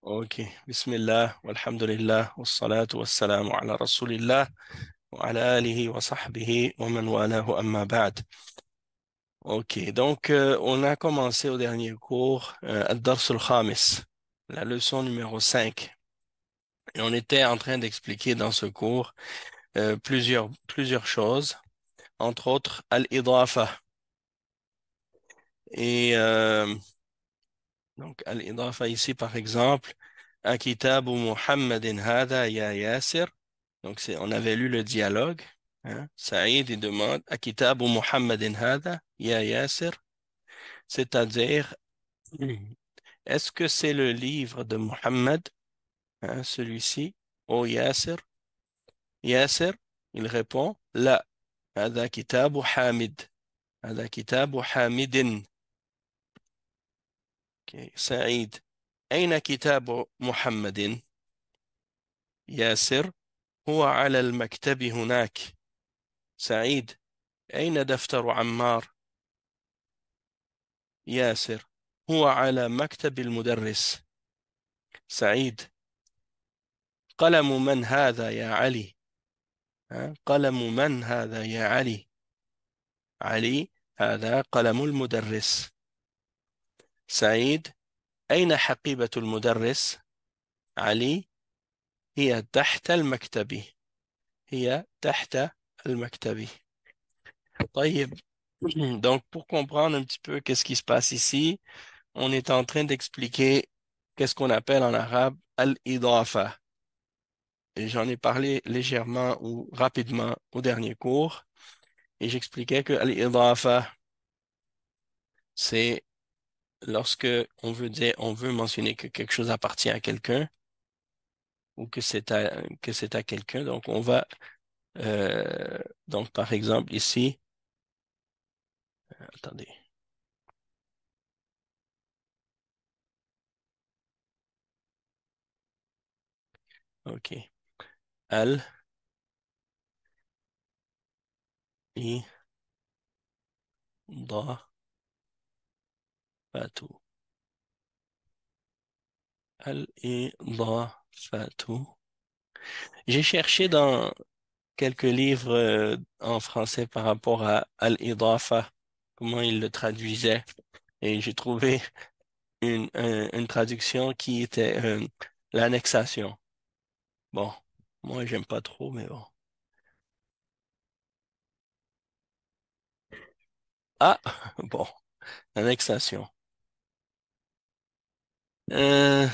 Ok, Bismillah, walhamdulillah, wassalatu wassalamu ala rasulillah, wa ala alihi wa sahbihi wa man walahu amma ba'd. Ok, donc on a commencé au dernier cours, Ad-Dars al-Khamis, la leçon numéro 5. Et on était en train d'expliquer dans ce cours plusieurs choses, entre autres Al-Idafa. Et donc Al-Idafa ici par exemple, Akitabu Muhammadin hada ya Yasir. Donc, on avait lu le dialogue. Hein. Saïd, il demande à Kitabu Muhammadin Hada, Ya Yasir, c'est-à-dire, est-ce que c'est le livre de Muhammad, hein, celui-ci, ô Yasir? Yasir, il répond, La, Hada Kitabu Hamid, Hada Kitabu Hamidin. Okay. Saïd, أين كتاب محمد؟ ياسر هو على المكتب هناك. سعيد أين دفتر عمار؟ ياسر هو على مكتب المدرس. سعيد قلم من هذا يا علي؟ ها؟ قلم من هذا يا علي؟ علي هذا قلم المدرس. سعيد أين حقيبة المدرس؟ علي هي تحت المكتب. هي تحت المكتب. طيب. Donc, pour comprendre un petit peu qu'est-ce qui se passe ici, on est en train d'expliquer qu'est-ce qu'on appelle en arabe al-idafa. Et j'en ai parlé légèrement ou rapidement au dernier cours. Et j'expliquais que al-idafa, c'est lorsque on veut mentionner que quelque chose appartient à quelqu'un ou que c'est à quelqu'un. Donc, on va, euh, donc, par exemple, ici, attendez, OK. Al-idafatu. Al-idafatu. J'ai cherché dans quelques livres en français par rapport à Al-Idafa, comment ils le traduisaient. Et j'ai trouvé une traduction qui était l'annexation. Bon, moi, j'aime pas trop, mais bon. Ah, bon, annexation.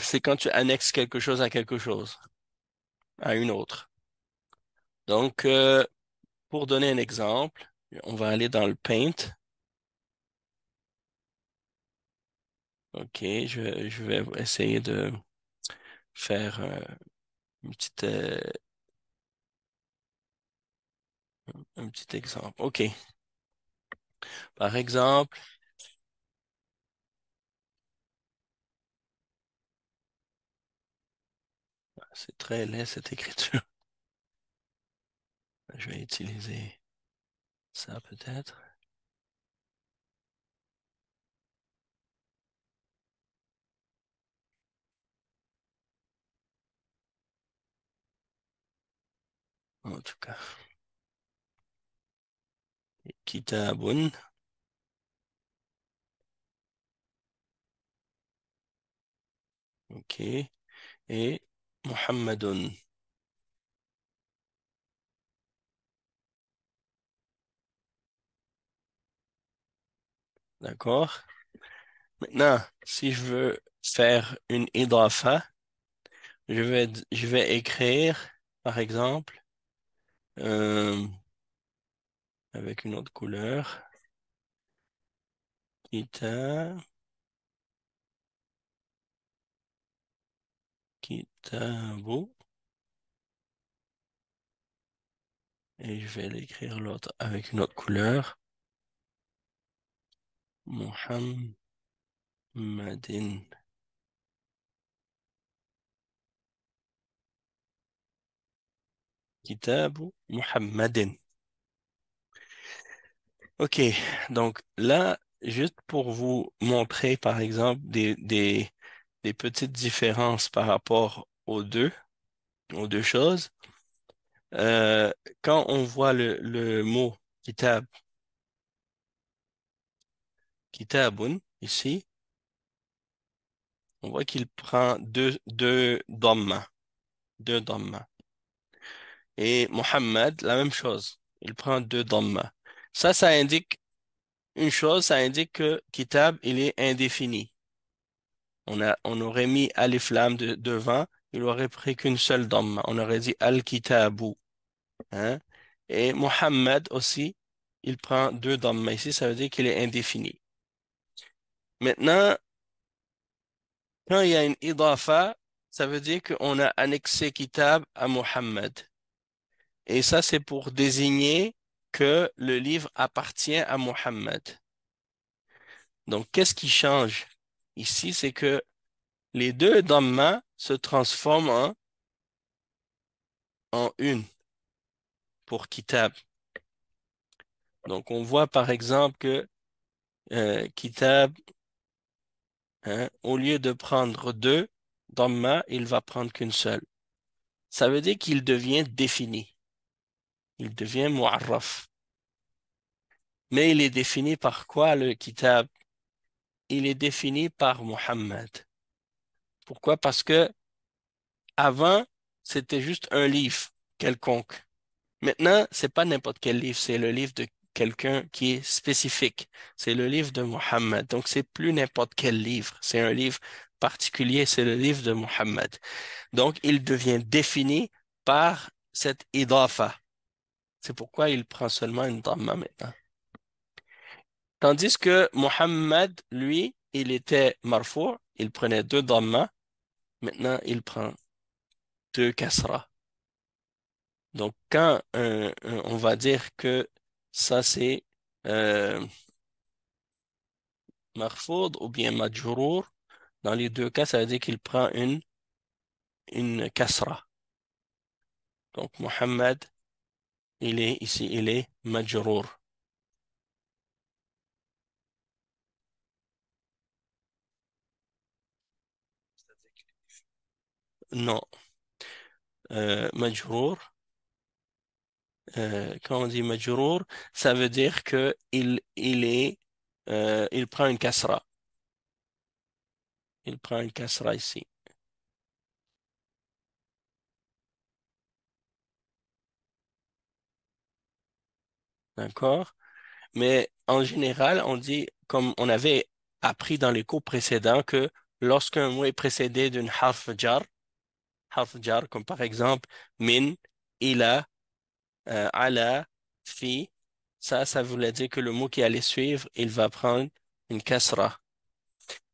C'est quand tu annexes quelque chose à quelque chose, à une autre. Donc, pour donner un exemple, on va aller dans le Paint. OK, je vais essayer de faire une petite, un petit exemple. OK. Par exemple, c'est très laid cette écriture. Je vais utiliser ça peut-être. En tout cas, Kitabun. OK. Et Muhammadun. D'accord? Maintenant, si je veux faire une idafa, je vais écrire, par exemple, euh, avec une autre couleur, kita, kitabu, et je vais l'écrire l'autre avec une autre couleur, Muhammadin. Kitabu Muhammadin. OK, donc là, juste pour vous montrer, par exemple, des petites différences par rapport aux deux choses. Euh, Quand on voit le mot kitab, kitabun, ici, on voit qu'il prend deux dhamma, deux dhamma. Et Muhammad, la même chose, il prend deux dhamma. Ça indique une chose, ça indique que kitab, il est indéfini. On aurait mis alif lam devant, il aurait pris qu'une seule dhamma. On aurait dit al-kitabu. Hein? Et Muhammad aussi, il prend deux dhamma. Ici, ça veut dire qu'il est indéfini. Maintenant, quand il y a une idafa, ça veut dire qu'on a annexé kitab à Muhammad. Et ça, c'est pour désigner que le livre appartient à Muhammad. Donc, qu'est-ce qui change ici? C'est que les deux dhamma se transforment en une pour kitab. Donc, on voit par exemple que kitab, hein, au lieu de prendre deux dhamma, il va prendre qu'une seule. Ça veut dire qu'il devient défini. Il devient mu'arraf. Mais il est défini par quoi le kitab? Il est défini par Muhammad. Pourquoi? Parce que avant, c'était juste un livre quelconque. Maintenant, c'est pas n'importe quel livre, c'est le livre de quelqu'un qui est spécifique. C'est le livre de Muhammad. Donc, c'est plus n'importe quel livre. C'est un livre particulier, c'est le livre de Muhammad. Donc, il devient défini par cette idafa. C'est pourquoi il prend seulement une dhamma maintenant. Tandis que Muhammad, lui, il était marfou, il prenait deux dhamma. Maintenant, il prend deux kasra. Donc, quand on va dire que ça c'est euh, marfoud ou bien majrour, dans les deux cas, ça veut dire qu'il prend une kasra. Donc, Muhammad, il est ici, il est majrour. Non, majrour, quand on dit majrour, ça veut dire que il prend une kasra. Il prend une kasra ici. D'accord? Mais en général, on dit, comme on avait appris dans les cours précédents, que lorsqu'un mot est précédé d'une harf jar, comme par exemple min, ila, ala, fi, ça voulait dire que le mot qui allait suivre, il va prendre une kasra.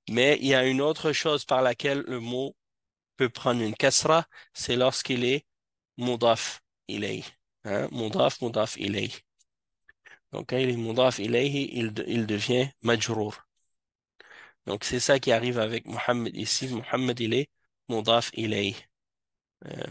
Mais il y a une autre chose par laquelle le mot peut prendre une kasra, c'est lorsqu'il est mudaf ilayh. Hein? Mudaf ilayh. Donc, quand il est mudaf ilayhi, il devient majrour. Donc, c'est ça qui arrive avec Mohammed ici. Mohammed, il est mudaf ilayh. Euh,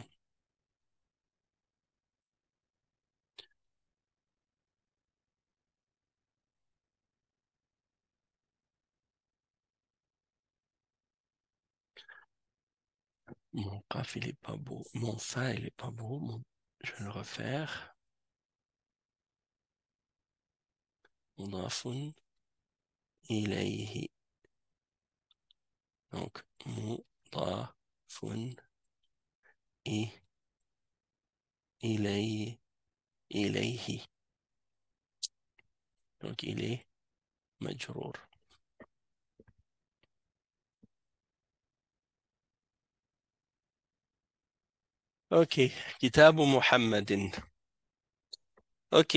Mon qaf, il est pas beau. Mon fa, il est pas beau. Je vais le refaire. Mudafun ilayhi. Donc, mudafun i- ilayhi. Ilayhi. Donc, il est majrour. OK. Kitabu Muhammadin. OK.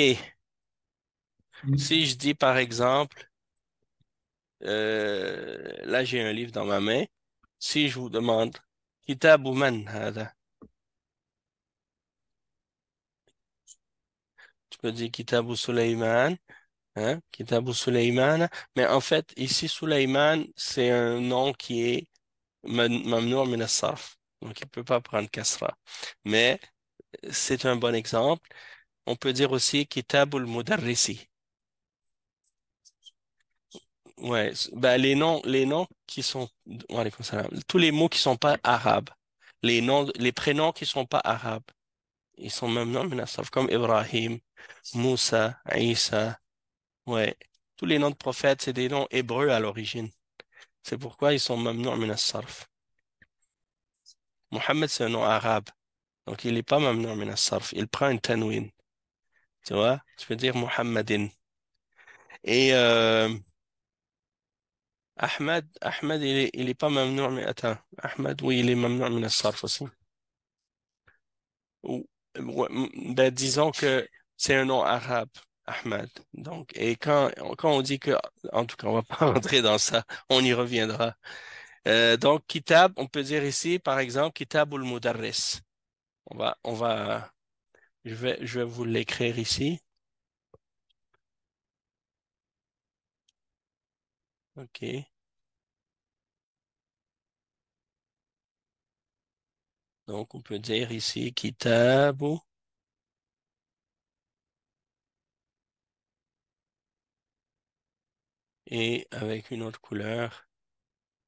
Si je dis par exemple, là j'ai un livre dans ma main. Si je vous demande, Kitabu man hada? Tu peux dire Kitabu Sulaiman, hein? Kitabu Sulaiman. Mais en fait, ici, Sulaiman, c'est un nom qui est mamnour min as-sarf. Donc, il ne peut pas prendre kasra. Mais c'est un bon exemple. On peut dire aussi Kitabul Mudarrisi. Ouais, ben les noms qui sont, wa alaykoum salam. Tous les mots qui sont pas arabes, les noms, les prénoms qui sont pas arabes, ils sont mamnou'un min as-sarf, comme Ibrahim, Moussa, Isa, ouais. Tous les noms de prophètes, c'est des noms hébreux à l'origine. C'est pourquoi ils sont mamnou'un min as-sarf. Mohammed, c'est un nom arabe, donc il est pas mamnou'un min as-sarf. Il prend une tanwin, tu vois? Tu peux dire Muhammadin. Et Ahmed, il est pas mamnou'un min, attends, Ahmed, oui, il est mamnou'un min as-sarf aussi. Ou- ouais, ben, disons que c'est un nom arabe, Ahmed. Donc, et quand on dit que, en tout cas, on va pas rentrer dans ça, on y reviendra. Donc, kitab, on peut dire ici, par exemple, kitab ou mudarris. On va, je vais vous l'écrire ici. OK. Donc, on peut dire ici, kitabu et avec une autre couleur,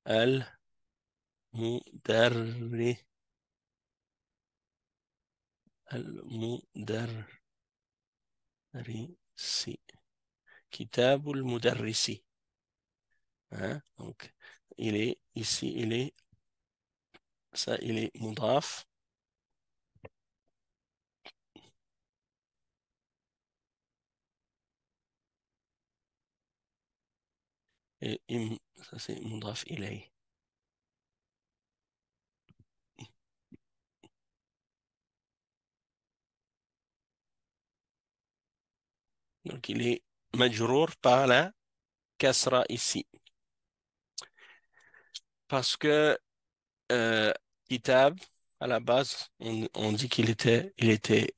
al-mudarris, al-mudarrisi. Kitabul mudarrisi. Hein? Donc, il est ici, il est mudaf. Et ça, c'est mudaf ilay. Donc, il est majrour par la kasra ici. Parce que euh, kitab, à la base, on dit il était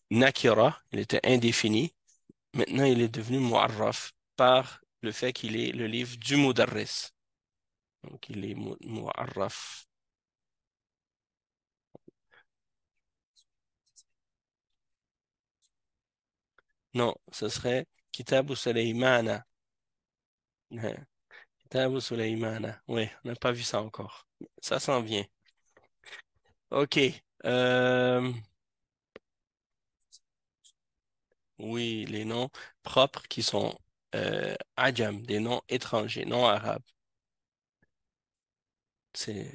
nakira, il était indéfini. Maintenant, il est devenu mu'arraf par le fait qu'il est le livre du mudarris. Donc, il est mu'arraf. Non, ce serait Kitab Sulaymana. Hein, Kitab Sulaymana. Oui, on n'a pas vu ça encore. Ça s'en vient. OK. Euh, oui, les noms propres qui sont ajam, des noms étrangers, non arabes. C'est...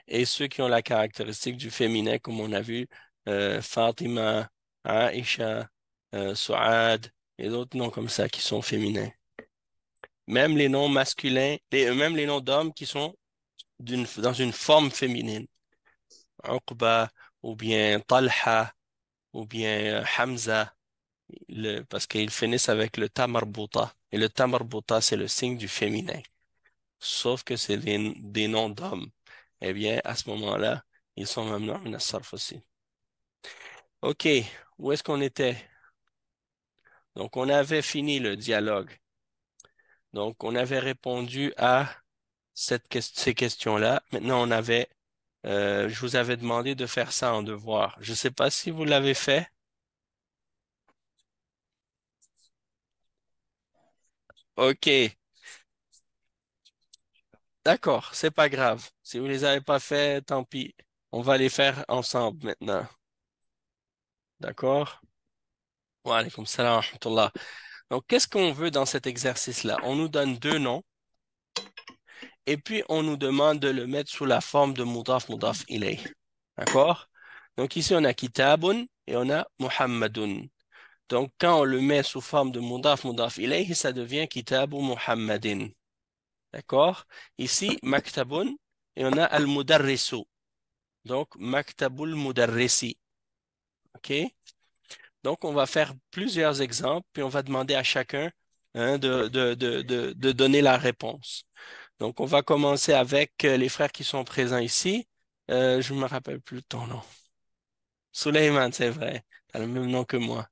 Et ceux qui ont la caractéristique du féminin, comme on a vu, Fatima, Aisha, Suad, et d'autres noms comme ça qui sont féminins. Même les noms masculins, même les noms d'hommes qui sont dans une forme féminine. Uqba, ou bien Talha, ou bien Hamza, parce qu'ils finissent avec le ta marbuta. Et le ta marbuta, c'est le signe du féminin. Sauf que c'est des noms d'hommes. Eh bien, à ce moment-là, ils sont mamnou'un min as-sarf aussi. OK, où est-ce qu'on était? Donc, on avait fini le dialogue. Donc, on avait répondu à ces questions-là. Maintenant, je vous avais demandé de faire ça en devoir. Je ne sais pas si vous l'avez fait. OK, d'accord, c'est pas grave. Si vous les avez pas fait, tant pis. On va les faire ensemble maintenant. D'accord? Wa alaykoum salam wa rahmatullah. Donc, qu'est-ce qu'on veut dans cet exercice-là? On nous donne deux noms et puis on nous demande de le mettre sous la forme de mudaf mudaf ilay. D'accord? Donc, ici, on a kitabun et on a muhammadun. Donc, quand on le met sous forme de mudaf mudaf ilayhi, ça devient kitabu Muhammadin. D'accord? Ici, maktabun et on a al-mudarrisu. Donc, maktabul mudarrisi. OK? Donc, on va faire plusieurs exemples, puis on va demander à chacun hein, de donner la réponse. Donc, on va commencer avec les frères qui sont présents ici. Je ne me rappelle plus de ton nom. Suleiman, c'est vrai. Tu as le même nom que moi.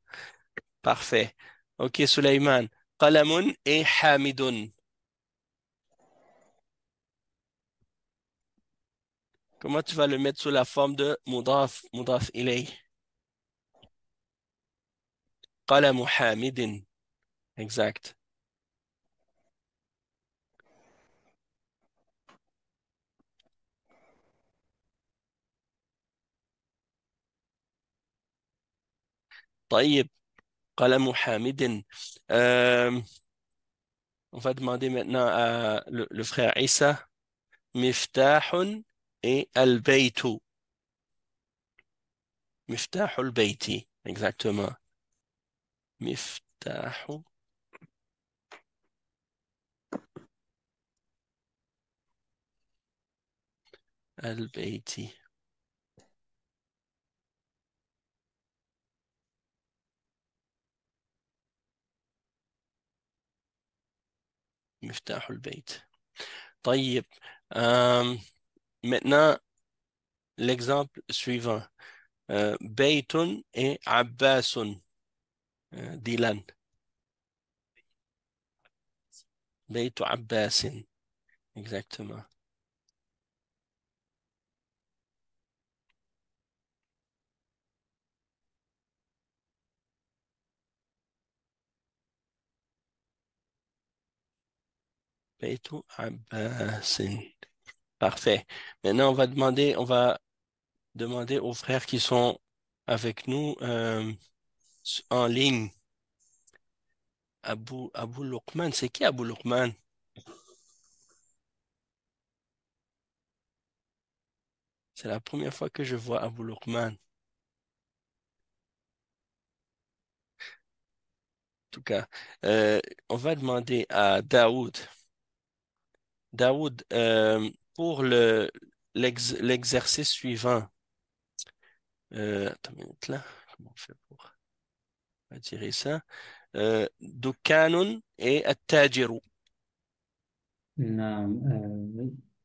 Parfait. OK, Suleiman. Qalamun et Hamidun. Comment tu vas le mettre sous la forme de mudaf, mudaf ilay? Qalamu Hamidin. Exact. طيب قلم حامد. Euh, on va demander maintenant à le frère Issa. Miftahun et al-baytu. Miftahul bayti. Exactement. Miftahu al-bayti. Miftahul bayt. طيب. Maintenant, l'exemple suivant. Baytun et Abbasun. Dylan. Baytu Abbasin. Exactement. Baytu Abbasin. Parfait. Maintenant, on va demander aux frères qui sont avec nous en ligne. Abou Luqman, c'est qui Abou Luqman? C'est la première fois que je vois Abou Luqman. En tout cas, euh, on va demander à Daoud. Daoud, pour l'exercice suivant, attends une minute là, comment on fait pour attirer ça? Dukkanun et Attajiru. نعم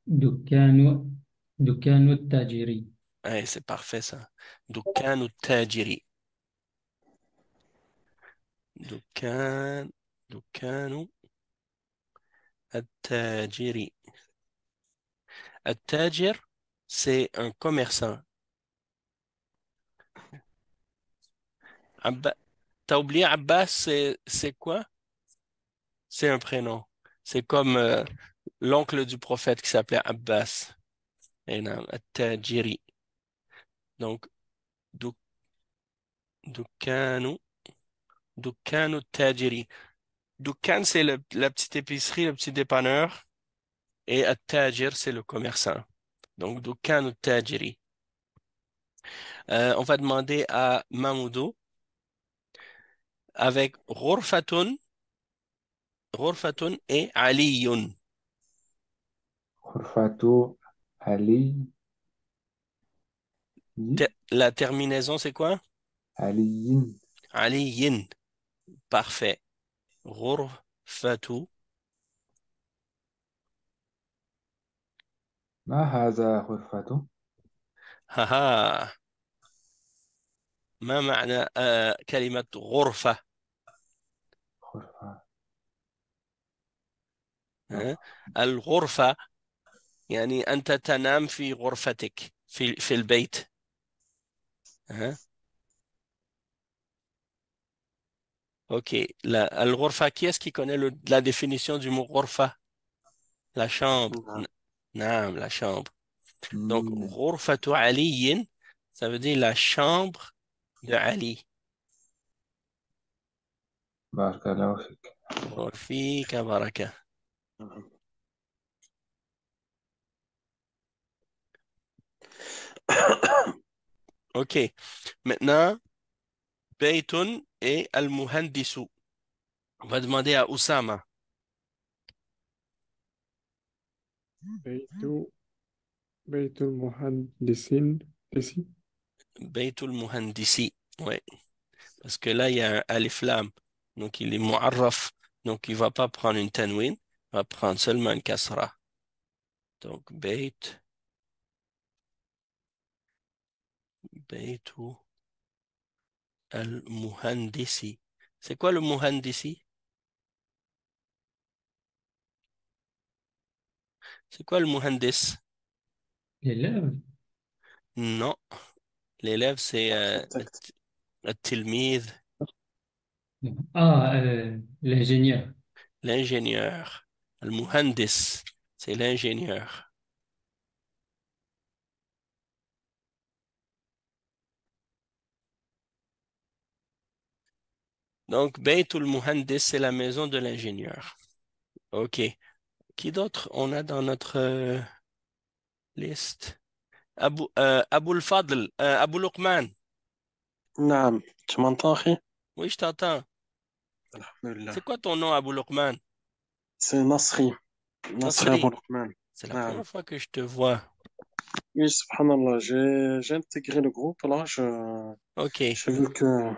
دكان دكان التاجر. Ouais, c'est parfait ça. Dukkanu Tajiri. Dukkan, Dukkanu Attajiri. Attajir, c'est un commerçant. T'as oublié Abbas, c'est quoi? C'est un prénom. C'est comme l'oncle du prophète qui s'appelait Abbas. Et non, At-Tajiri. Donc, Duk- Dukkanu, Dukkanu Tajiri. Dukkan, c'est la petite épicerie, le petit dépanneur. Et At-Tajir, c'est le commerçant. Donc, Dukkanu Tajiri. On va demander à Mamoudou avec Ghurfatun et Aliyun. غرفة علي La terminaison, c'est quoi? علي. Aliyin. Parfait. Ghurfatu. ما هذا غرفة؟ Haha. ما معنى كلمة غرفة؟ غرفة ها؟ غرفة. الغرفة يعني أنت تنام في غرفتك في البيت. ها؟ Ok. الغرفة, qui est-ce qui connaît la définition du mot غرفة? La chambre. نعم. Non, la chambre. Donc, مم. غرفة علي, ça veut dire la chambre de Ali. بارك الله فيك. وفيك بركة. Ok. Maintenant, Baytun et Al-Muhandisu. On va demander à Oussama. بيت بيت المهندسين دسي. Baytul Muhandisi. Oui. Parce que là, il y a un alif lam. Donc, il est mu'arraf. Donc, il ne va pas prendre une tanwin. Il va prendre seulement une kasra. Donc, Baytu al-Muhandisi. C'est quoi le Muhandisi? C'est quoi le Muhandis? l'élève. Non. L'élève, c'est التكت. التلميذ, l'ingénieur. l'ingénieur. Le Muhandis, c'est l'ingénieur. Donc, Baytul Muhandis, c'est la maison de l'ingénieur. OK. Qui d'autre on a dans notre liste? Abou Fadl, Abou Luqman. نعم tu m'entends أخي Oui, je t'entends. الحمد لله C'est quoi ton nom, Abou Luqman? c'est Nasri Nasri Abou Nasri. Luqman C'est la نعم première fois que je te vois. oui subhanallah j'ai intégré le groupe là OK. j'ai vu que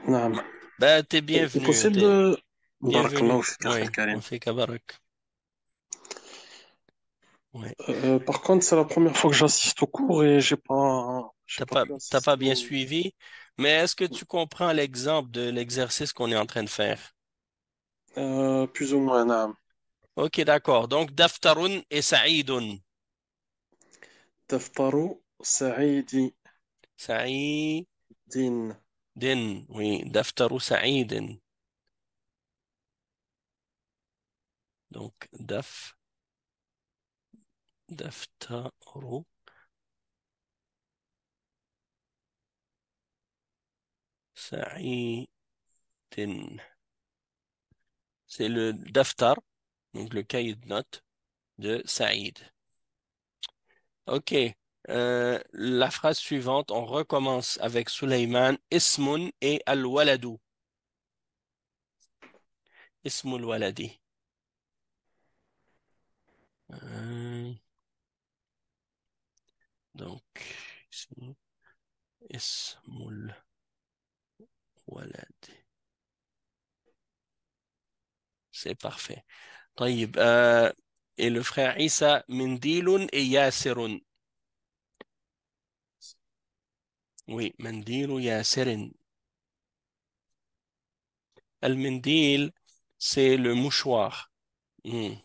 نعم Ben, t'es c'est bienvenu. possible T'es de بارك الله bienvenue. فيك أخي Oui, on الكريم fait Kabarak. Oui. par contre c'est la première fois que j'assiste au cours et j'ai pas pu T'as pas assister bien au suivi, mais est-ce que tu comprends l'exemple de l'exercice qu'on est en train de faire? plus ou moins نعم OK, d'accord. Donc, Daftarun et Saïdun. دفتر سعيد Saïdin, دين oui. Daftaru Saïdin. Donc, Daftaru Saïdin. C'est le Daftar, donc le cahier de notes de Saïd. OK. La phrase suivante, on recommence avec Suleyman, Ismun et Al-Waladu. Ismul Waladi. Euh, donc, ici, Ismul Waladi. C'est parfait. طيب, et le frère Issa, Mendilun et Yasirun. Oui, Mendilu Yasirin. Al-Mendil, c'est le mouchoir. Hmm.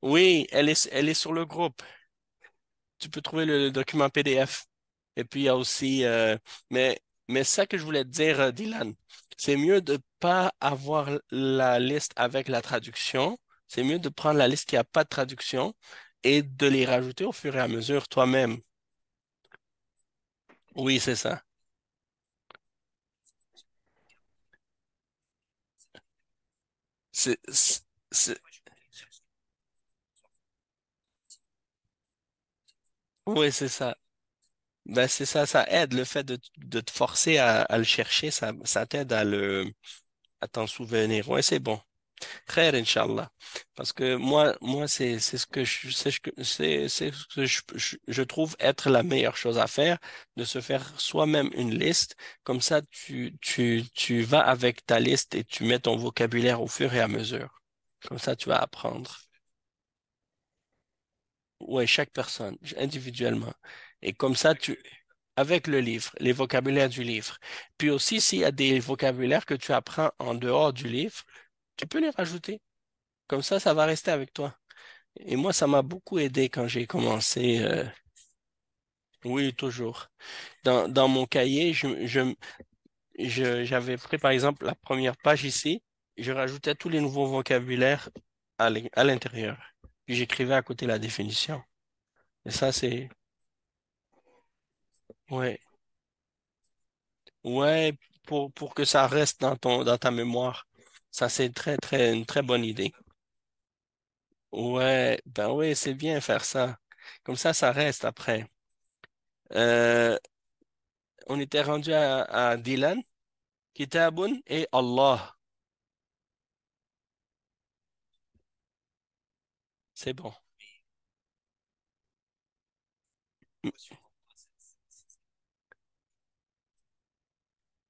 Oui, elle est sur le groupe. Tu peux trouver le document PDF. Et puis, il y a aussi, mais ça que je voulais te dire, Dylan, c'est mieux de pas avoir la liste avec la traduction. C'est mieux de prendre la liste qui n'a pas de traduction et de les rajouter au fur et à mesure toi-même. Oui, c'est ça. C'est, c'est- c'est- oui, c'est ça. Ben, c'est ça, ça aide. Le fait de te forcer à le chercher, ça t'aide à t'en souvenir. Oui, c'est bon. Khair, Inch'Allah. Parce que moi c'est ce que c'est ce que je trouve être la meilleure chose à faire, de se faire soi-même une liste. Comme ça, tu vas avec ta liste et tu mets ton vocabulaire au fur et à mesure. Comme ça, tu vas apprendre. Ouais, chaque personne, individuellement. Et comme ça, avec le livre, les vocabulaires du livre. Puis aussi, s'il y a des vocabulaires que tu apprends en dehors du livre, tu peux les rajouter. Comme ça va rester avec toi. Et moi, ça m'a beaucoup aidé quand j'ai commencé. Oui, toujours. Dans mon cahier, j'avais pris par exemple la première page ici, je rajoutais tous les nouveaux vocabulaires à l'intérieur. Puis j'écrivais à côté la définition. Et ça, c'est, ouais, ouais, pour que ça reste dans ta mémoire. Ça, c'est une très bonne idée. Ouais, ben oui, c'est bien faire ça. Comme ça reste après. Euh, on était rendu à Dylan. Kitabun et Allah. C'est bon.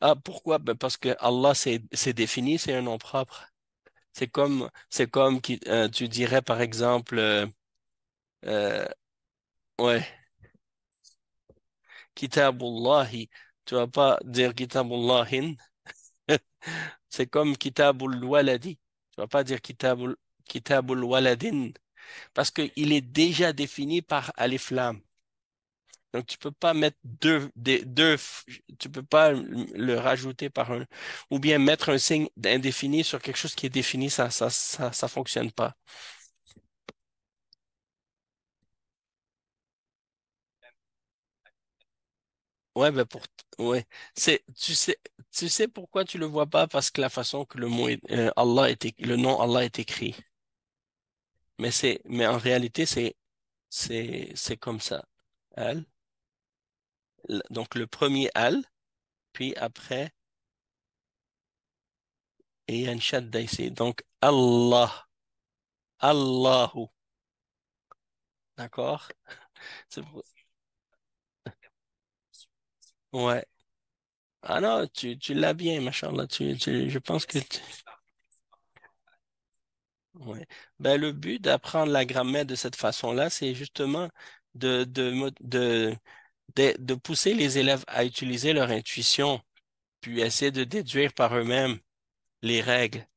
Ah, pourquoi? Ben parce que Allah, c'est défini, c'est un nom propre. C'est comme qui, tu dirais, par exemple, euh, ouais, Kitabullahi. Tu vas pas dire Kitabullahin. C'est comme Kitabul Waladi. Tu vas pas dire Kitabul Waladin. Parce qu'il est déjà défini par Alif Lam. Donc, tu peux pas mettre tu peux pas le rajouter par un, ou bien mettre un signe indéfini sur quelque chose qui est défini, ça fonctionne pas. Ouais, ben ouais. Tu sais pourquoi tu le vois pas? Parce que la façon que le nom Allah est écrit. Mais en réalité, c'est comme ça. Al. Donc, le premier al, puis après, et il y a une shadda ici. Donc, Allah. Allahu. D'accord? C'est pour- Ouais. Ah non, tu l'as bien, machallah. Je pense que ouais. Ben, le but d'apprendre la grammaire de cette façon-là, c'est justement de pousser les élèves à utiliser leur intuition, puis essayer de déduire par eux-mêmes les règles.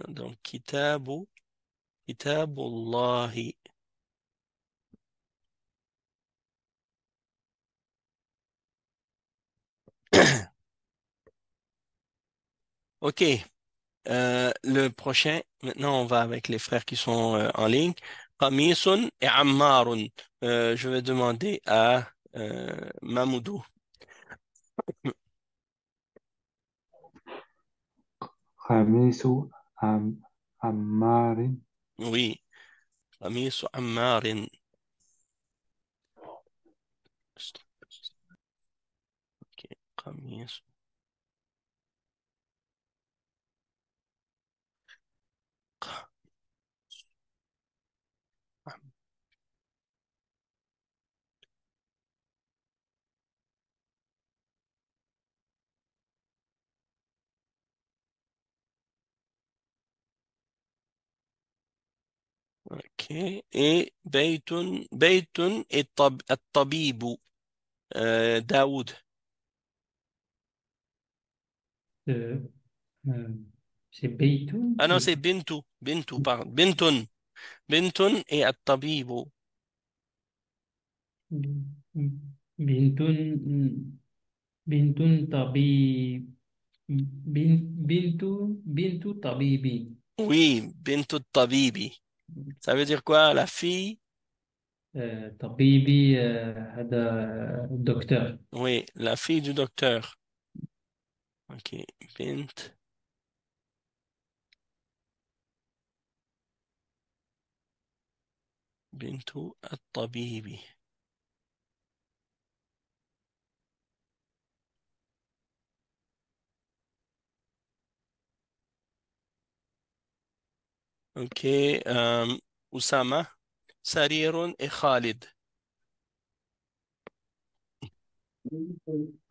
Donc, kitabullahi. OK. Le prochain, maintenant, on va avec les frères qui sont en ligne. Qamisun et Ammarun. Je vais demander à Mamoudou. خميس عمار. Oui. Qamisu Ammarin. OK. Qamis. OK. Et Beytun et Tabibu. Daoud. Euh, euh, c'est Beytoun, Ah non, c'est Bintu. Bintu, pardon. Bintun. Bintun et Tabibu. Bintun, Bintun Tabib, Bintu Tabibi. Oui, Bintu Tabibi. Ça veut dire quoi? La fille? طبيبي هذا الدكتور. Oui, la fille du docteur. OK. Bint. Bintu Tabibi. OK. Oussama. Sarirun et Khalid.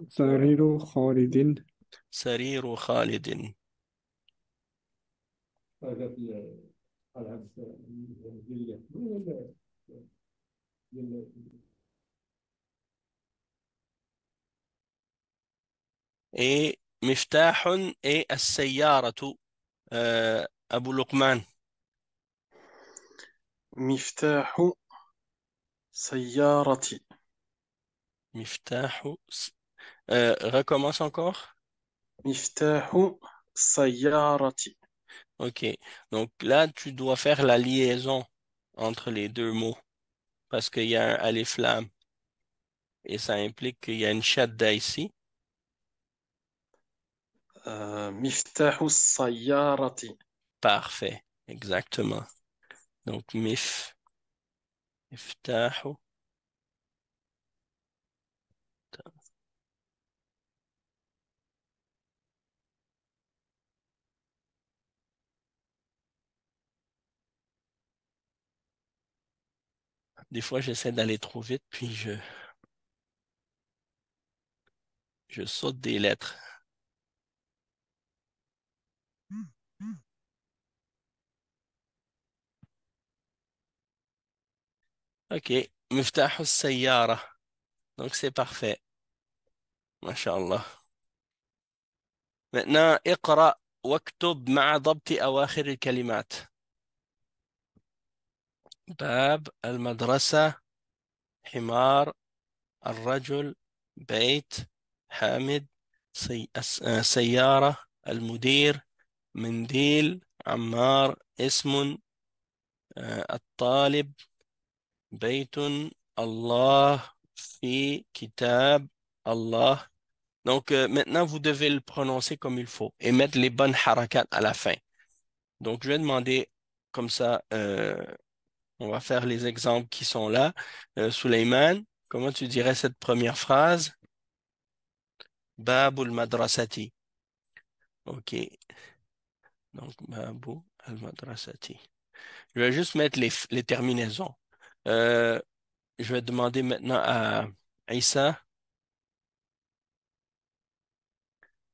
سرير خالد. Sariru Khalidin. Et Miftahun et As-Sayyaratu. Abu Luqman. مفتاح سيارتي. Miftahu. Recommence encore. مفتاح سيارتي. OK. Donc là, tu dois faire la liaison entre les deux mots parce qu'il y a un alif lam et ça implique qu'il y a une shadda ici. مفتاح السيارة. Parfait. Exactement. Donc, miftahu. Des fois, j'essaie d'aller trop vite, puis je saute des lettres. OK. Miftahu sayyara. Donc, c'est parfait. MashaAllah. Maintenant, اقرأ واكتب مع ضبط أواخر الكلمات. باب المدرسة حمار الرجل بيت حامد سيارة المدير منديل عمار اسم الطالب بيت الله في كتاب الله. Donc maintenant vous devez le prononcer comme il faut et mettre les bonnes harakat à la fin. Donc je vais demander comme ça, on va faire les exemples qui sont là. Suleyman, comment tu dirais cette première phrase? Babul madrasati. OK. Donc Babu al-madrasati. Je vais juste mettre les terminaisons. Euh, je vais demander maintenant à Issa.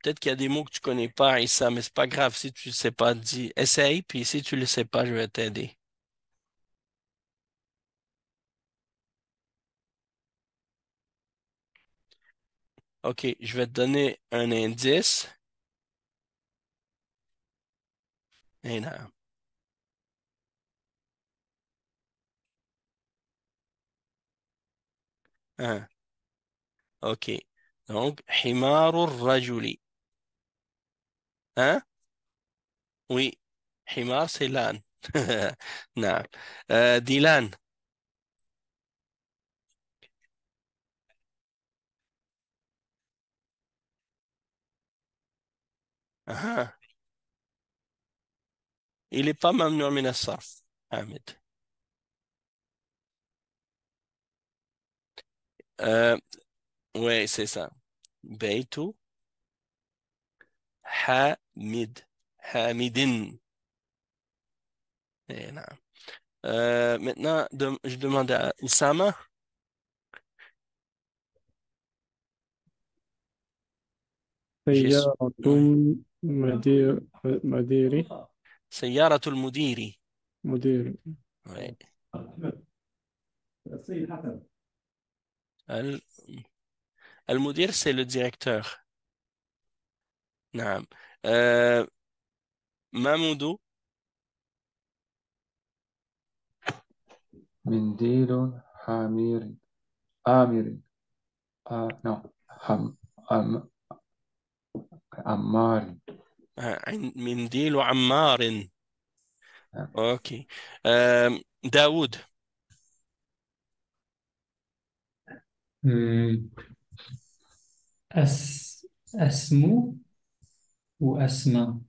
Peut-être qu'il y a des mots que tu connais pas, Issa, mais c'est pas grave. Si tu ne sais pas, dis, essaye, puis si tu le sais pas, je vais t'aider. OK, je vais te donner un indice. Et là, hein, OK. Donc, himarur rajuli. Hein? Oui. Himar, c'est l'âne. Non. Dylan. Ah, il est pas mamnu min as-sarf, Ahmed. Euh, ouais, c'est ça. Beitu Hamid. Hamidin. Eh, non. Maintenant, je demande à Oussama. سيارة Ouais. مديري سيارة المدير. مدير Ouais. Al- المدير, c'est le directeur. نعم. Euh, Mamoudou. منديل حامير آمر نو أم عمار منديل عمار. اوكي. داوود. Hmm, أسمو وأسمى.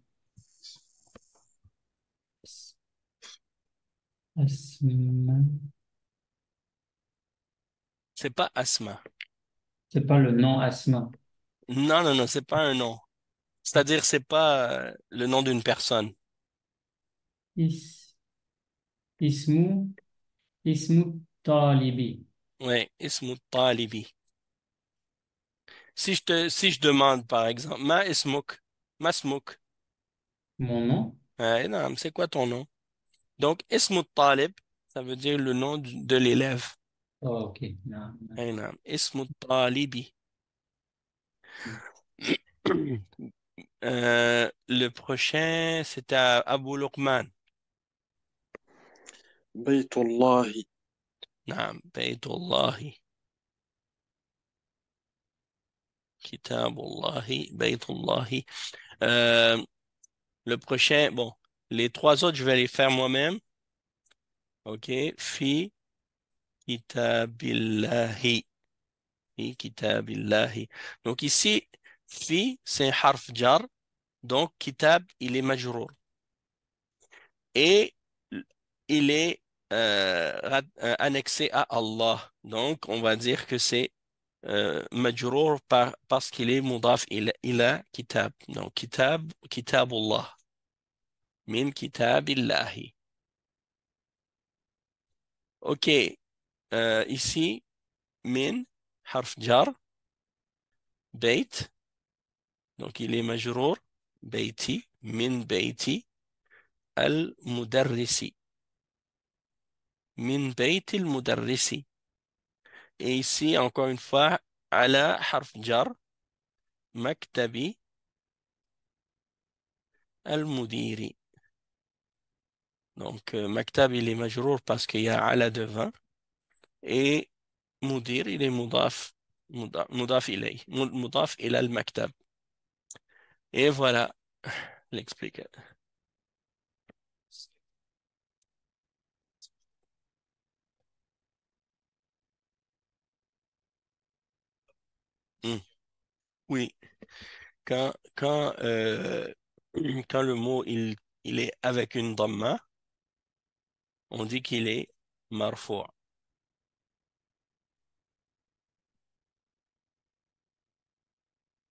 أسمى. C'est pas Asma. C'est pas le nom Asma. Non, non, non, c'est pas un nom. C'est-à-dire, c'est pas le nom d'une personne. Is, ismu, ismu talibi. Oui, Ismu Talibi. Si je demande, par exemple, Ma Ismuk, Masmuk, Mon nom? non, c'est quoi ton nom? Donc, Ismu Talib, ça veut dire le nom de l'élève. Oh, ok. Non, non. Non, Ismu Talibi. Le prochain, c'était à Abu Luqman. بيت الله. نعم بيت الله كتاب الله بيت الله. Euh, le prochain, bon, les trois autres, je vais les faire moi-même. OK. Fi kitabillahi. Fi kitabillahi. Donc ici, fi, c'est un harf jar. Donc, kitab, il est majrour. Et il est annexé à Allah. Donc, on va dire que c'est majrour parce qu'il est mudaf ila kitab. Donc, kitabullah. Min kitabillahi. OK. Ici, min, harf jar, bait. Donc, il est majrour. Baiti, min baiti, al-mudarrisi. Min baiti al-mudarrisi. Et ici, encore une fois, ala harf jar, maktabi al-mudiri. Donc, maktab, il est majrour parce qu'il y a ala devant. Et مدير il est مضاف إليه مضاف إلى المكتب. Et voilà l'explication. Hmm. Oui, quand, quand le mot il est avec une dhamma, on dit qu'il est marfou'.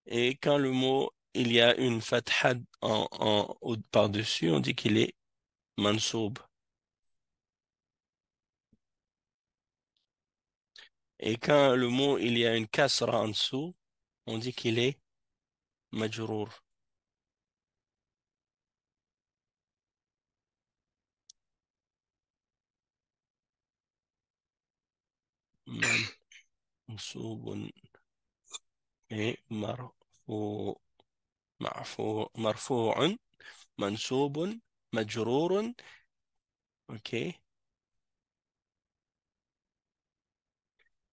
Et quand le mot il y a une fatha par-dessus, on dit qu'il est mansoub. Et quand le mot il y a une kasra en dessous, on dit qu'il est majrour. منصوب et مرفوع منصوب مجرور. OK.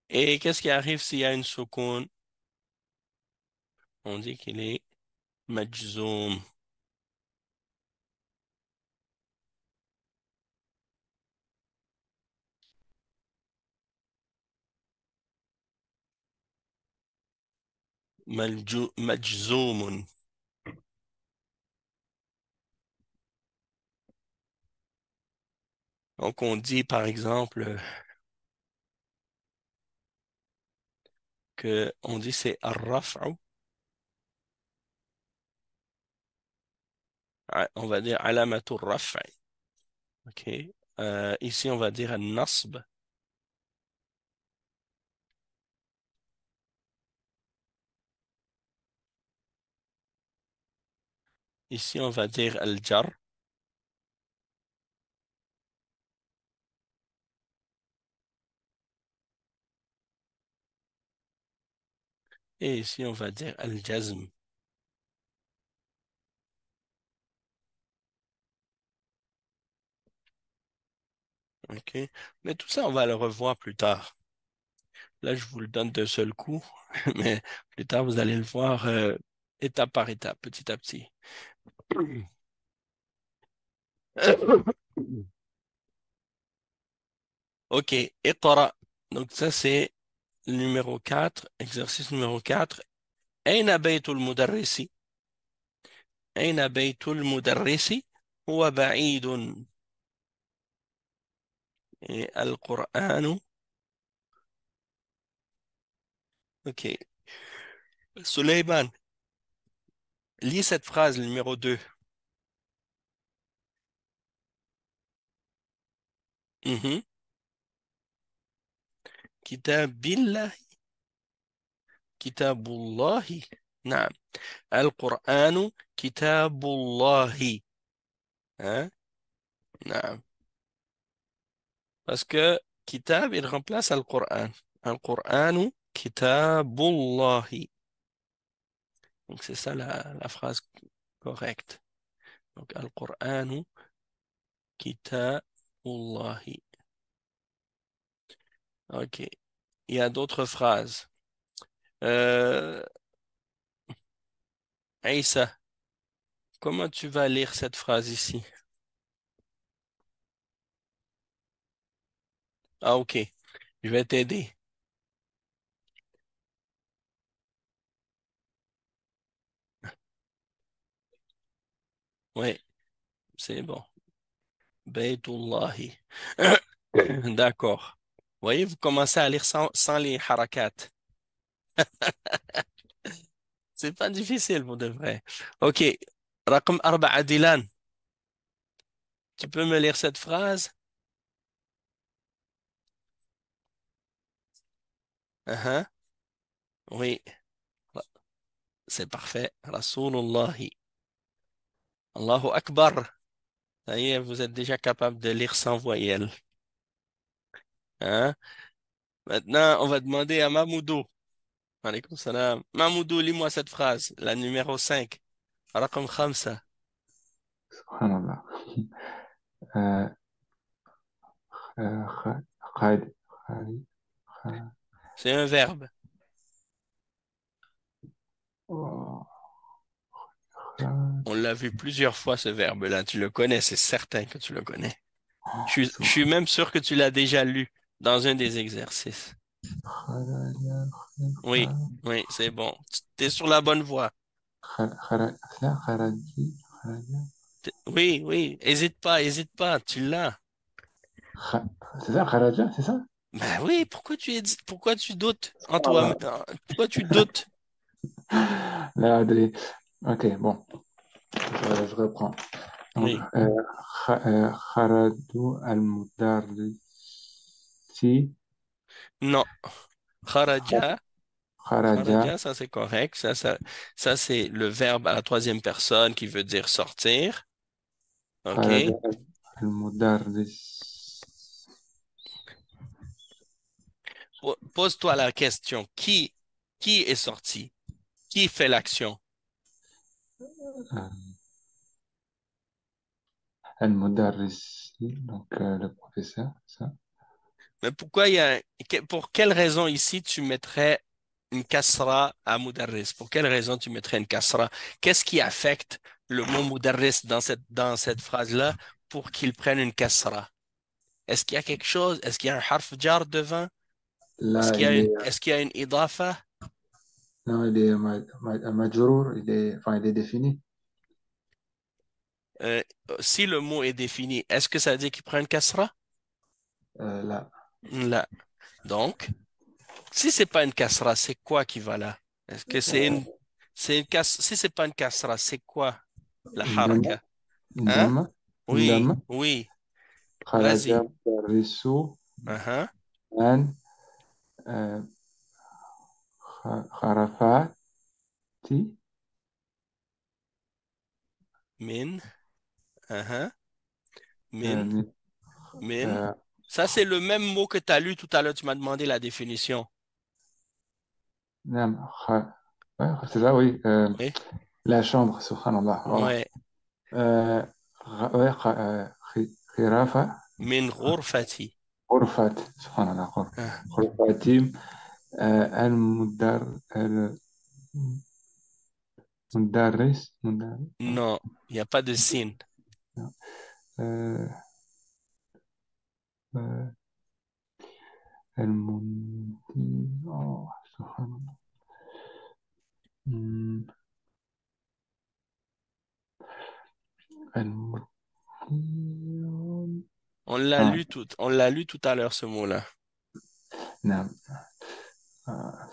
Et qu'est-ce qui arrive s'il y a une soukoun? On dit qu'il est majzoum. Majzoum. Donc on dit par exemple que on dit c'est ar-raf'u. On va dire alamatur raf'i. OK. Ici on va dire al-nasb. Ici on va dire al-jar. Et ici on va dire al-jazm. OK. Mais tout ça on va le revoir plus tard. Là, je vous le donne d'un seul coup, mais plus tard, vous allez le voir étape par étape, petit à petit. OK, Iqra. Donc ça, c'est le numéro 4, exercice numéro 4. أين بيت المدرس؟ أين بيت المدرس؟ هو بعيد. Et القرآن. OK. Suleiman, lis cette phrase, le numéro 2. Mhm. Kitabillah, kitabullahi. نعم. القرآن كتاب الله. Hein? نعم. Parce que kitab, il remplace Al-Qur'an. Al-Qur'anu kitabullahi. Donc c'est ça la phrase correcte. Donc Al-Qur'anu kitabullahi. OK. Il y a d'autres phrases. Euh, Aïssa, comment tu vas lire cette phrase ici? Ah, OK. Je vais t'aider. Oui, c'est bon. Baytullahi. D'accord. Vous voyez, vous commencez à lire sans les harakat. C'est pas difficile pour de vrai. OK. Raqam arba'a Dylan. Tu peux me lire cette phrase? Uh-huh. Oui, c'est parfait. Rasulullahi. Allahu Akbar. Ça y est, vous êtes déjà capable de lire sans voyelle. Hein? Maintenant, on va demander à Mamoudou. Alaykoum salam. Mamoudou, lis-moi cette phrase, la numéro 5. Raqam khamsa. Subhanallah. Euh, Khalid, Khalid, Khalid. C'est un verbe. Oh, On l'a vu plusieurs fois, ce verbe-là. Tu le connais, c'est certain que tu le connais. Je suis سبحان même sûr que tu l'as déjà lu dans un des exercices. خرج Oui, oui, c'est bon. Tu es sur la bonne voie. لا خرجي خرج Oui, oui, hésite pas, tu l'as. خ... c'est ça خرج c'est ça Ben oui, pourquoi tu doutes en toi, Voilà. pourquoi tu doutes? لا أدري ok bon je reprends donc Oui, خرج المدرس non. Kharaja, خرج kharaja, ça c'est correct. Ça c'est le verbe à la troisième personne qui veut dire sortir. خرج OK? المدرس Pose-toi la question, qui est sorti? Qui fait l'action? euh, المدرس donc le professeur ça Mais pour quelle raison ici tu mettrais une kasra à mudarris? Pour quelle raison tu mettrais une kasra? Qu'est-ce qui affecte le mot mudarris dans cette phrase-là pour qu'il prenne une kasra? Est-ce qu'il y a quelque chose? Est-ce qu'il y a un harf jar devant? là il est Est-ce qu'il y a une idafa? non il est مجرور enfin il est défini Euh, si le mot est défini, est-ce que ça veut dire qu'il prend une kasra? là Là. Donc, si c'est pas une kasra, c'est quoi qui va là? Est-ce que si c'est pas une kasra, c'est quoi la عندما haraka? Hein? عندما Oui, عندما oui. خرج Vas-y. مدرس Uh-huh. عن آه، خرافات Min. Uh-huh. Min. من Min. آه، Ça, c'est le même mot que tu as lu tout à l'heure. Tu m'as demandé la définition. نعم ouais, c'est ça oui Oui. la chambre subhanallah voilà Ouais. ouais خرافة Min ghurfati. غرفة سبحان الله Ah. غرفة المدرس Non, il n'y a pas de signe. آه، آه، المدير سبحان الله مم، المدير آه On l'a lu tout à l'heure, ce mot-là. نعم آه،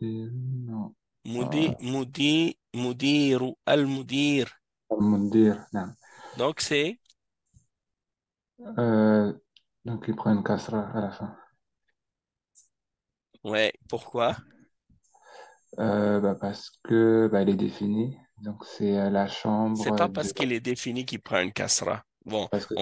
non. Mudiru, al-mudir. المدير نعم Donc, c'est, euh, donc il prend une casserole à la fin ouais, pourquoi? bah, parce que bah, il est défini donc c'est la C'est chambre pas de parce qu'il est défini qu'il prend une kasra. Bon, parce que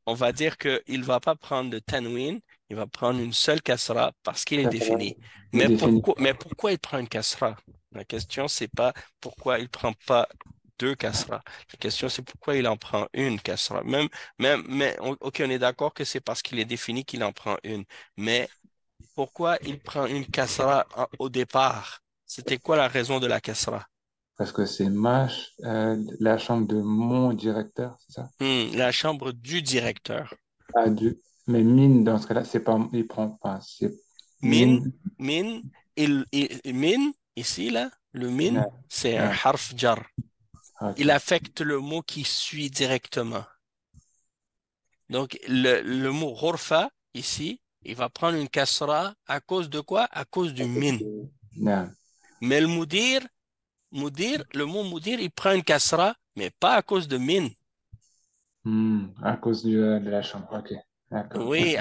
on va dire que il va pas prendre de tanwin, il va prendre une seule kasra parce qu'il est défini. il est défini Mais pourquoi il prend une kasra? La question, c'est pas pourquoi il prend pas deux kasra. La question, c'est pourquoi il en prend une kasra. Ok, on est d'accord que c'est parce qu'il est défini qu'il en prend une. Mais pourquoi il prend une kasra au départ? C'était quoi la raison de la kasra? parce que c'est la chambre de mon directeur c'est ça La chambre du directeur. ah du mais mine dans ce cas-là c'est pas il prend pas c'est Min, mine min, min, ici, là, le min, نعم c'est un نعم harf jar. ok Il affecte le mot qui suit directement. Donc, le mot ghurfa, ici, il va prendre une kasra à cause de quoi? À cause du min. نعم Mais le mot mudir, il prend une kasra, mais pas à cause de min. À cause de la chambre ok d'accord Oui,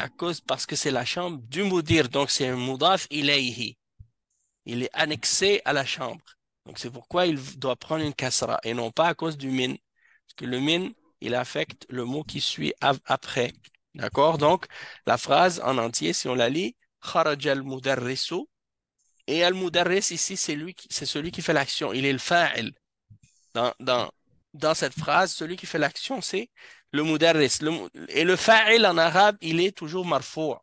parce que c'est la chambre du mudir, donc c'est un mudaf ilayhi. Il est annexé à la chambre. Donc c'est pourquoi il doit prendre une kasra et non pas à cause du min. Parce que le min, il affecte le mot qui suit après. D'accord? Donc la phrase en entier, si on la lit, kharaja al-mudarrisu. Et al-mudarris ici, c'est celui qui fait l'action. Il est le fa'il. Dans, dans, dans cette phrase, celui qui fait l'action, c'est le mudarris. Et le fa'il en arabe, il est toujours marfou'.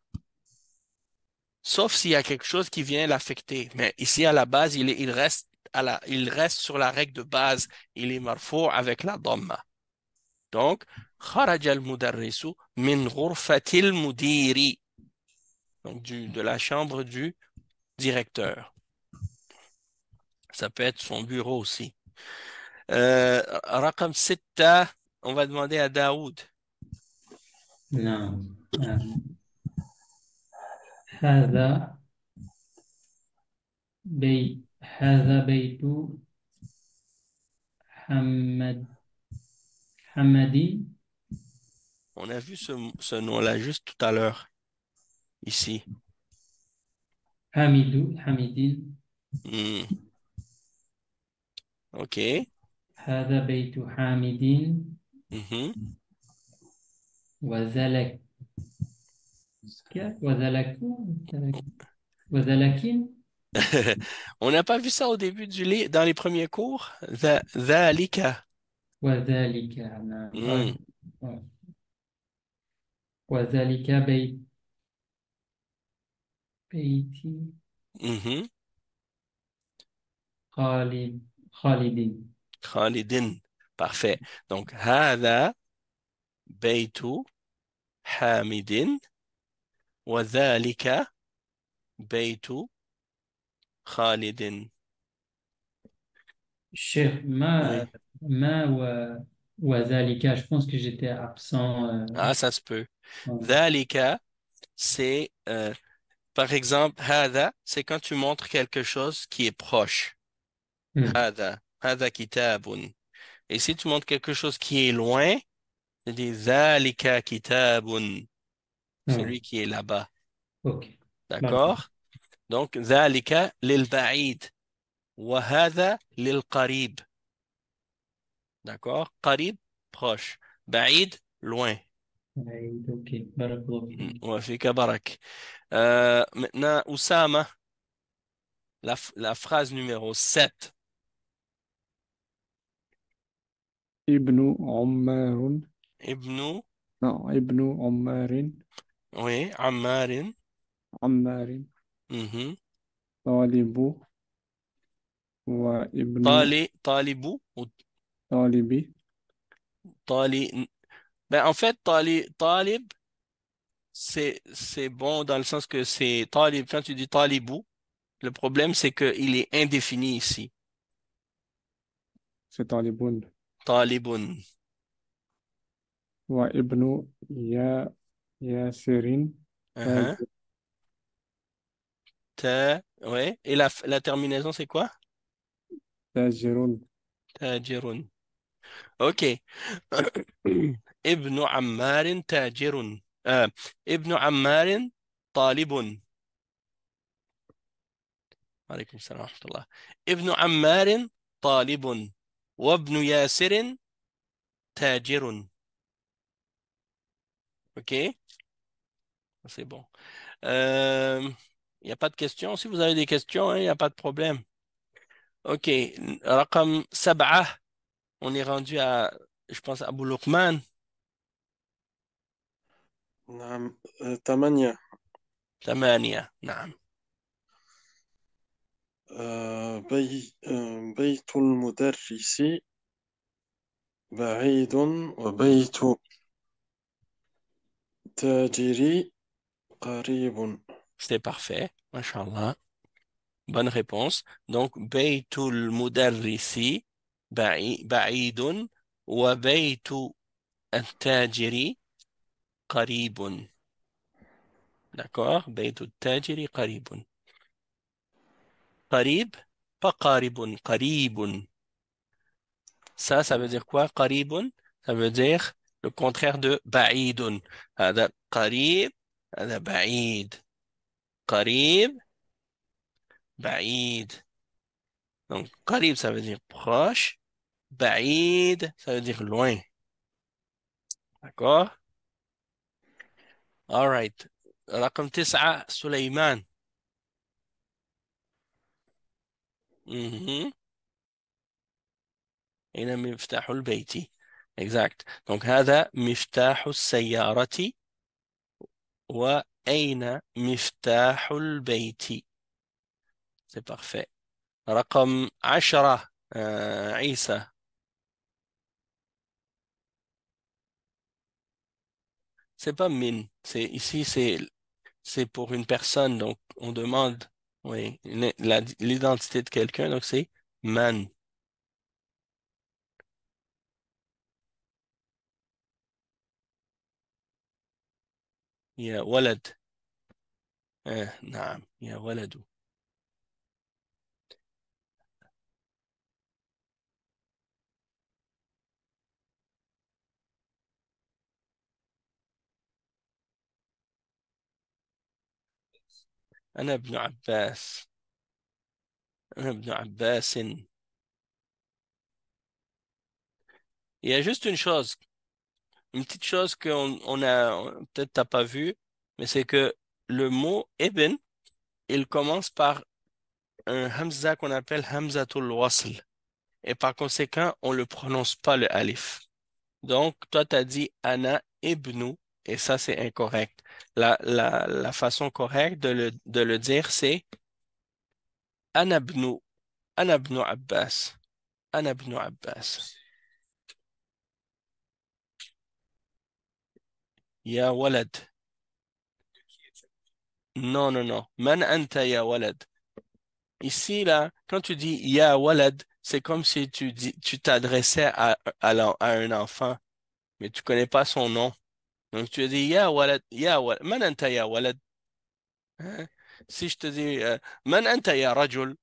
sauf s'il y a quelque chose qui vient l'affecter. Mais ici, à la base, il reste sur la règle de base. Il est marfou avec la dhamma. Donc, خرج المدرس من غرفة المدير. Donc, de la chambre du directeur. Ça peut être son bureau aussi. رقم 6, on va demander à Daoud. نعم. هذا هذا بيت حمد حمدي On a vu ce nom-là juste tout à l'heure, ici. حميد. Hmm. OK. هذا بيت حامد Mhm. وذلك وذلك وذلكن On n'a pas vu ça au début dans les premiers cours. ذلك. وذلك. نعم. Hmm. وذلك بيتي Mhm. خالد. خالد. Parfait. Donc, هذا بيت حامد وذلك بيت خالد. Chef, Oui. وذلك, je pense que j'étais absent. Ah, ça se peut. Ouais. ذلك, c'est, par exemple, هذا, c'est quand tu montres quelque chose qui est proche. هذا كتاب. Et si tu montres quelque chose qui est loin, tu dis ذلك كتاب, Ouais. celui qui est là-bas. Ok. D'accord. D'accord? Donc, ذلك للبعيد وهذا للقريب. D'accord? قريب, proche. بعيد, loin. Ouais, ok. Barakallahu fik. وفيك برك. Maintenant, Oussama, la phrase numéro 7. ابن عمار. Ibn, ابن عمار. oui, Ammar. عمار Mhm. طالب. وابن Talibu ou طالب. Tali. Ben, en fait, Talib, c'est bon dans le sens que c'est Talib. Quand tu dis Talibou, le problème, c'est qu'il est indéfini ici. c'est طالب. Talibun. وابن ياسر. Uh-huh. Ouais. Et la terminaison, c'est quoi? تاجر. Tajirun. OK. ابن عمار تاجر. ابن عمار طالب. عليكم السلام ورحمة الله. ابن عمار طالب وابن ياسر تاجر. OK? C'est bon. Il n'y a pas de questions. Si vous avez des questions, il n'y a pas de problème. OK. رقم 7. On est rendu à, je pense, Abu Luqman. نعم. 8. 8. نعم. بيت المدرس بعيد وبيت تاجر قريب. C'était parfait. Mashallah. Bonne réponse. Donc, Baytul Mudarrisi بعيد وبيت التاجر قريب. D'accord? بيت التاجر قريب. قريب, pas قارب, قريب. Ça veut dire quoi? قريب, ça veut dire le contraire de بعيد. هذا قريب, هذا بعيد. قريب, بعيد. Donc, قريب, ça veut dire proche. بعيد, ça veut dire loin. D'accord? All right. رقم 9, سليمان. Mhm. هنا مفتاح البيت. Exact. Donc, هذا مفتاح السيارة أين مفتاح البيت. C'est parfait. رقم 10 عيسى. C'est pas min. C'est ici c'est pour une personne, donc on demande oui, l'identité de quelqu'un, donc c'est man. يا ولد. نعم يا ولد. أنا ابن عباس. أنا ابن عباس. Il y a juste une petite chose on a, peut-être t'as pas vu, mais c'est que le mot ibn, il commence par un hamza qu'on appelle hamzatul wasl. Et par conséquent, on le prononce pas le alif. Donc, toi, tu as dit ana ibnu, et ça, c'est incorrect. La façon correcte de le dire, c'est ana ibnu, ana ibnu Abbas, ana ibnu Abbas. Ya walad. Non, non, non. Man anta ya walad. Ici, là, quand tu dis ya walad, c'est comme si tu t'adressais à un enfant, mais tu connais pas son nom. Donc, tu dis ya walad, man anta ya walad. Hein? Si je te dis man anta ya rajul,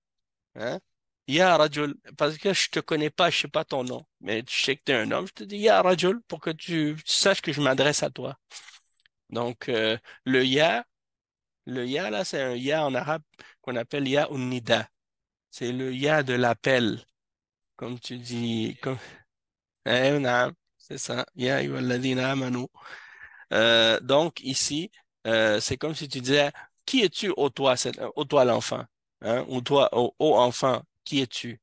hein? Ya rajul, parce que je te connais pas, je sais pas ton nom, mais je sais que tu es un homme, je te dis ya rajul pour que tu saches que je m'adresse à toi. Donc, le ya, le ya là, c'est un ya en arabe qu'on appelle ya nida. C'est le ya de l'appel, comme tu dis, comme, naam, c'est ça, ya ayyuhalladhina amanu. Donc ici, c'est comme si tu disais, qui es-tu, ô toi, ô toi l'enfant, hein? Ou toi, ô enfant, qui es-tu?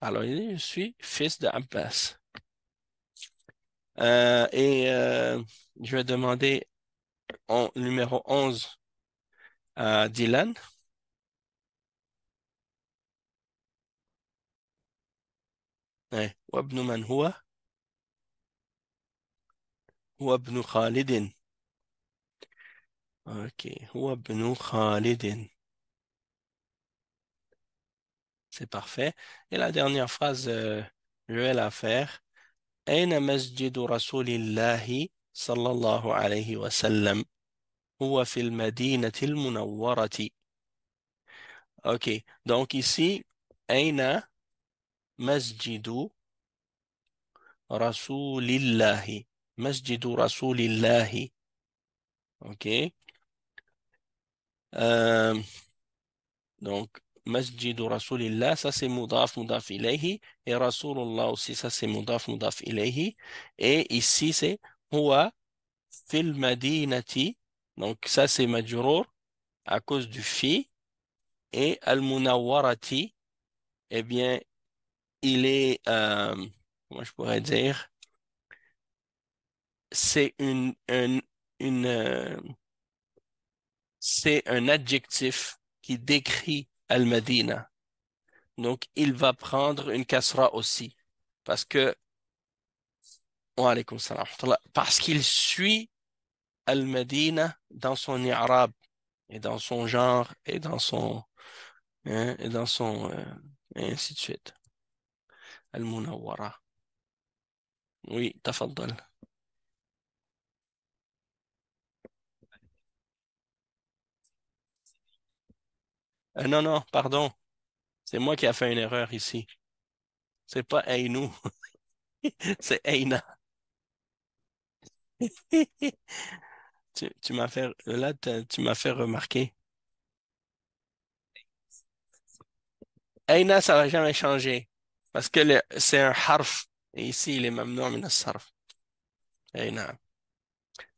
Alors il dit, je suis fils de Abbas. Et je vais demander numéro 11 à Dylan. وابن من هو؟ هو ابن خالد. OK. هو ابن خالد. C'est parfait. Et la dernière phrase, je vais la faire. أين مسجد رسول الله صلى الله عليه وسلم؟ هو في المدينة المنورة. OK. Donc ici, أين مسجد رسول الله؟ مسجد رسول الله. OK. Euh, donc, مسجد رسول الله, ça c'est mudaf, mudaf ilayhi. Et Rasulullah aussi, ça c'est mudaf, mudaf ilayhi. Et ici, c'est huwa fil madinati. Donc, ça c'est majrour à cause du fi. Et al-munawwarati, eh bien, il est, comment je pourrais dire, c'est c'est un adjectif qui décrit Al-Madina. Donc, il va prendre une kasra aussi. Parce que, wa alaykoum salam wa rahmatullah, parce qu'il suit Al-Madina dans son i'rab et dans son genre et dans son, hein, et dans son, et ainsi de suite. Al-Munawwara. Oui, tafaddal. Non, non, pardon. C'est moi qui a fait une erreur ici. C'est pas Ainu, c'est Aina. Tu m'as fait, là, tu m'as fait remarquer. Aina, ça va jamais changer. Parce que c'est un harf. Et ici, il est mamnu' min as-sarf. Aina.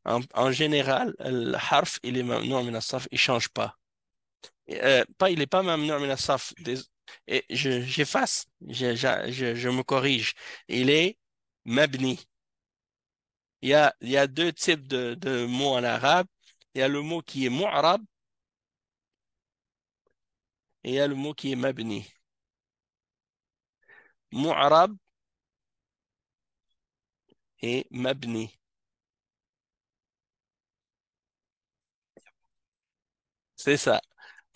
En général, le harf, il est mamnu' min as-sarf, il change pas. Pas, il est pas mamnu' min as-sarf. Et j'efface, je me corrige. Il est mabni. Il y a deux types de mots en arabe. il y a le mot qui est mu'rab et il y a le mot qui est mabni. Mu'rab et mabni. C'est ça.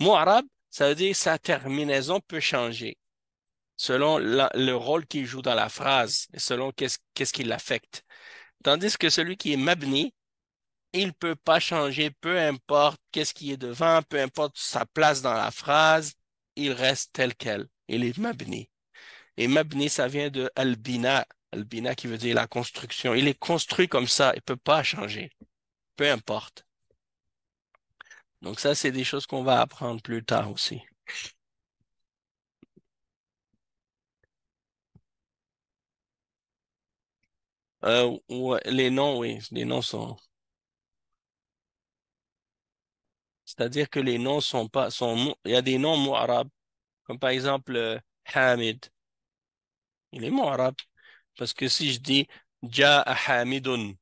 Mu'rab, ça veut dire que sa terminaison peut changer selon le rôle qu'il joue dans la phrase et selon qu'est-ce qui l'affecte. Tandis que celui qui est mabni, il ne peut pas changer, peu importe qu'est-ce qui est devant, peu importe sa place dans la phrase, il reste tel quel. Il est mabni. Et mabni, ça vient de albina. Albina qui veut dire la construction. Il est construit comme ça, il ne peut pas changer, peu importe. Donc ça, c'est des choses qu'on va apprendre plus tard aussi. Ouais, les noms, oui, les noms sont. C'est-à-dire que les noms sont pas, il y a des noms mu'arab, comme par exemple Hamid. Il est mu'arab. Parce que si je dis Ja'a Hamidun,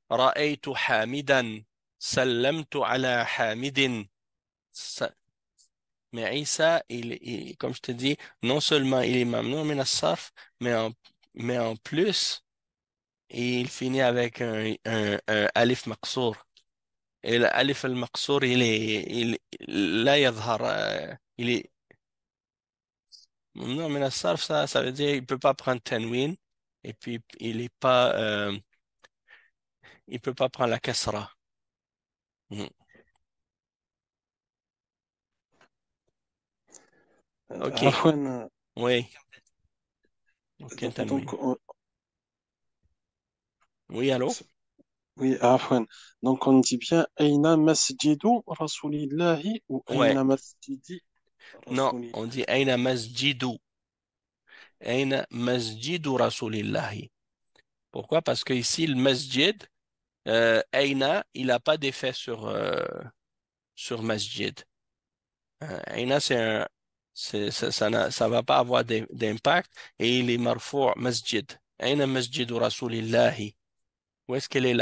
Ra'aytu Hamidan, Sallamtu ala Hamidin. Ça- Mais Isa, comme je te dis, non seulement il est mamnou min as-sarf, mais en plus, il finit avec un alif maqsour. Et l'alif al-maqsour, la yadhar, il est, non, mais la sarf, ça veut dire il peut pas prendre tanwin, et puis il peut pas prendre la kasra. Mhm. OK, Afwan, oui, aucun tanwin. donc, Oui, allô? oui, Afwan. Donc, on dit bien Aina masjidu Rasulillahi ou Ouais, Aina masjidi non, Rasulillah. on dit Aina masjidu. Aina masjidu Rasulillahi. Pourquoi? Parce que ici, le masjid, Aina, il n'a pas d'effet sur masjid. Aina, ça va pas avoir d'impact et il est marfou' masjid. Aina masjidu Rasulillahi. Où est-ce qu'elle est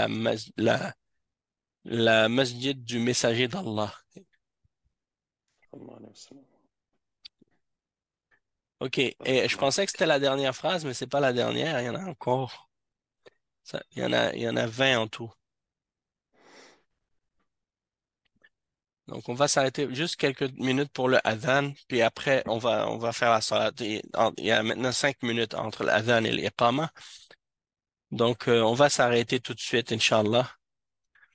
la masjid du messager d'Allah? Sallallahu alayhi wa sallam. OK. Et je pensais que c'était la dernière phrase, mais c'est pas la dernière. Il y en a encore. Il y en a 20 en tout. Donc, on va s'arrêter juste quelques minutes pour le adhan, puis après, on va faire la salat. Il y a maintenant 5 minutes entre l'adhan et l'iqama. Donc, on va s'arrêter tout de suite, Inch'Allah.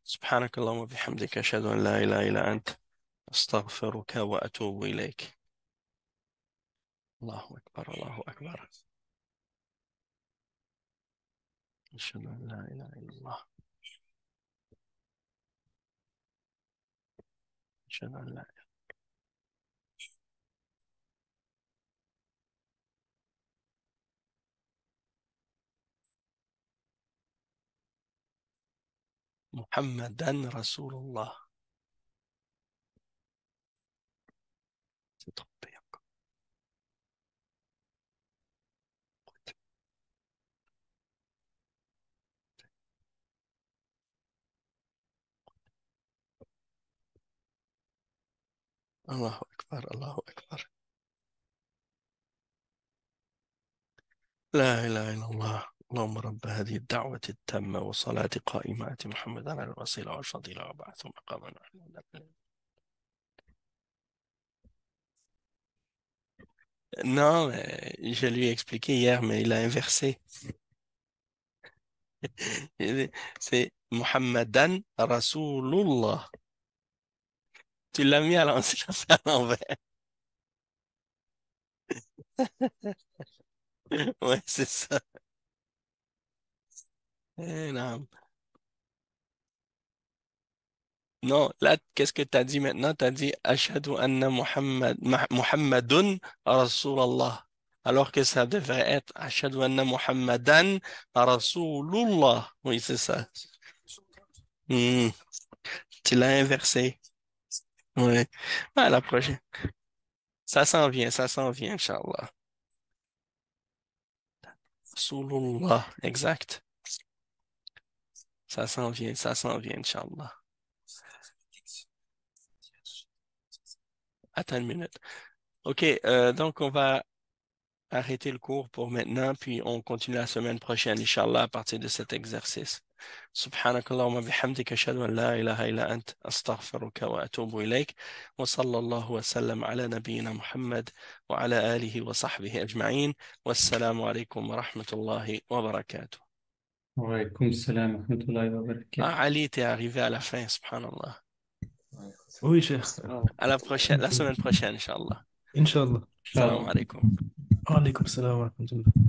سبحانك اللهم وبحمدك أشهد أن لا إله إلا أنت أستغفرك وأتوب إليك الله أكبر الله أكبر أشهد أن لا إله إلا الله أشهد أن لا محمدا رسول الله C'est trop bien. الله أكبر الله أكبر لا إله إلا الله اللهم رب هذه الدعوة التامة والصلاة قائمة آت محمدا على الوسيلة والفضيلة وبعث مقاما محمودا Non, je lui ai expliqué hier, mais il a inversé. C'est Muhammadan Rasulullah. Tu l'as mis à l'envers. Ouais, c'est ça. Non. Non, là, qu'est-ce que tu as dit maintenant? Tu as dit Ashhadu anna Muhammadun Rasulallah. Alors que ça devrait être Ashhadu anna Muhammadan Rasulullah. Oui, c'est ça. Hmm, tu l'as inversé. Oui. À la prochaine. Ça s'en vient, Inch'Allah. Rasulullah, exact. Ça s'en vient, Inch'Allah. Attends une minute. OK, donc on va arrêter le cours pour maintenant, puis on continue la semaine prochaine, Inch'Allah, à partir de cet exercice. سبحانك اللهم بحمدك أشهد أن لا إله إلا أنت أستغفرك وأتوب إليك وصلى الله وسلم على نبينا محمد وعلى آله وصحبه أجمعين والسلام عليكم ورحمة الله وبركاته. وعليكم السلام ورحمة الله وبركاته. Ali, t'es arrivé à la fin, subhanallah. Oui, Cheikh. À la prochaine, la semaine prochaine, Inch'Allah. Inch'Allah. إن شاء Salam الله. alaikum. Wa alaykum salam wa rahmatullah.